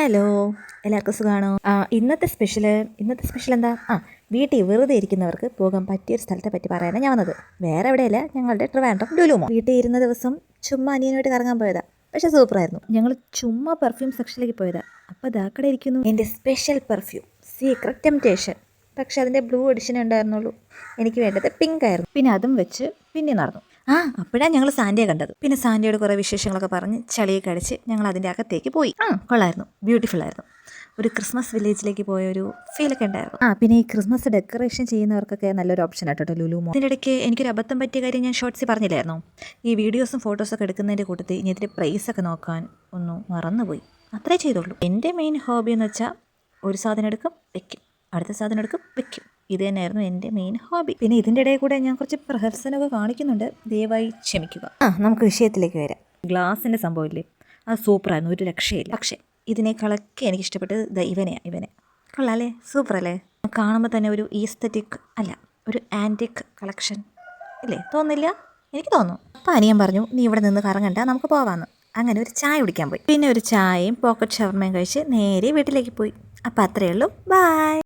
Hello, എല്ലാവർക്കും സുഖമാണോ? ഇന്നത്തെ സ്പെഷ്യൽ എന്താ? വീട്ടിൽ വെറുതെ ഇരിക്കുന്നവർക്ക് പോകാൻ പറ്റിയൊരു സ്ഥലത്തെ പറ്റി പറയാനാണ് ഞാൻ വന്നത്. വേറെ എവിടെയല്ല, ഞങ്ങളുടെ ട്രിവാൻഡ്രം ലുലു മോൾ. വീട്ടിൽ ഇരുന്ന ദിവസം ചുമ്മാ അനിയനുമായിട്ട് കറങ്ങാൻ പോയതാ. പക്ഷെ സൂപ്പറായിരുന്നു. ഞങ്ങൾ ചുമ്മാ പെർഫ്യൂം സെക്ഷനിലേക്ക് പോയതാ. അപ്പോൾ ദാക്കടെ ഇരിക്കുന്നു എൻ്റെ സ്പെഷ്യൽ പെർഫ്യൂം സീക്രട്ട് ടെംപ്റ്റേഷൻ. പക്ഷെ അതിൻ്റെ ബ്ലൂ എഡിഷൻ ഉണ്ടായിരുന്നുള്ളൂ. എനിക്ക് വേണ്ടത് പിങ്ക് ആയിരുന്നു. പിന്നെ അതും വെച്ച് പിന്നെ നടന്നു. അപ്പോഴാണ് ഞങ്ങൾ സാൻഡിയെ കണ്ടത്. പിന്നെ സാൻഡിയോട് കുറേ വിശേഷങ്ങളൊക്കെ പറഞ്ഞ് ചളിയൊക്കെ അടിച്ച് ഞങ്ങൾ അതിൻ്റെ അകത്തേക്ക് പോയി. കൊള്ളായിരുന്നു, ബ്യൂട്ടിഫുൾ ആയിരുന്നു. ഒരു ക്രിസ്മസ് വില്ലേജിലേക്ക് പോയ ഒരു ഫീലൊക്കെ ഉണ്ടായിരുന്നു. പിന്നെ ഈ ക്രിസ്മസ് ഡെക്കറേഷൻ ചെയ്യുന്നവർക്കൊക്കെ നല്ലൊരു ഓപ്ഷൻ ആട്ടോ ലുലു മോൾ. ഇതിൻ്റെ ഇടയ്ക്ക് എനിക്കൊരു അബദ്ധം പറ്റിയ കാര്യം ഞാൻ ഷോർട്സിൽ പറഞ്ഞില്ലായിരുന്നു. ഈ വീഡിയോസും ഫോട്ടോസൊക്കെ എടുക്കുന്നതിൻ്റെ കൂട്ടത്തിൽ ഇനി ഇതിൻ്റെ പ്രൈസൊക്കെ നോക്കാൻ ഒന്ന് മറന്നുപോയി. അത്രേ ചെയ്തുള്ളൂ. എൻ്റെ മെയിൻ ഹോബി എന്ന് വെച്ചാൽ ഒരു സാധനം എടുക്കും വെക്കും, അടുത്ത സാധനം എടുക്കും വെക്കും. ഇത് തന്നെയായിരുന്നു എൻ്റെ മെയിൻ ഹോബി. പിന്നെ ഇതിൻ്റെ ഇടയിൽ കൂടെ ഞാൻ കുറച്ച് പ്രഹസനമൊക്കെ കാണിക്കുന്നുണ്ട്, ദയവായി ക്ഷമിക്കുക. നമുക്ക് വിഷയത്തിലേക്ക് വരാം. ഗ്ലാസിൻ്റെ സംഭവമില്ലേ, അത് സൂപ്പറായിരുന്നു, ഒരു രക്ഷയില്ല. പക്ഷേ ഇതിനേക്കാളൊക്കെ എനിക്ക് ഇഷ്ടപ്പെട്ടത് ഇവനെ കൊള്ളാല്ലേ, സൂപ്പറല്ലേ? കാണുമ്പോൾ തന്നെ ഒരു ഈസ്തറ്റിക് അല്ല, ഒരു ആൻറ്റിക് കളക്ഷൻ ഇല്ലേ, തോന്നില്ല? എനിക്ക് തോന്നുന്നു. അപ്പോൾ അനിയൻ പറഞ്ഞു, നീ ഇവിടെ നിന്ന് കറങ്ങണ്ട, നമുക്ക് പോവാമെന്ന്. അങ്ങനെ ഒരു ചായ കുടിക്കാൻ പോയി. പിന്നെ ഒരു ചായയും പോക്കറ്റ് ഷവർമയും കഴിച്ച് നേരെ വീട്ടിലേക്ക് പോയി. അപ്പോൾ അത്രയേ ഉള്ളൂ. ബൈ.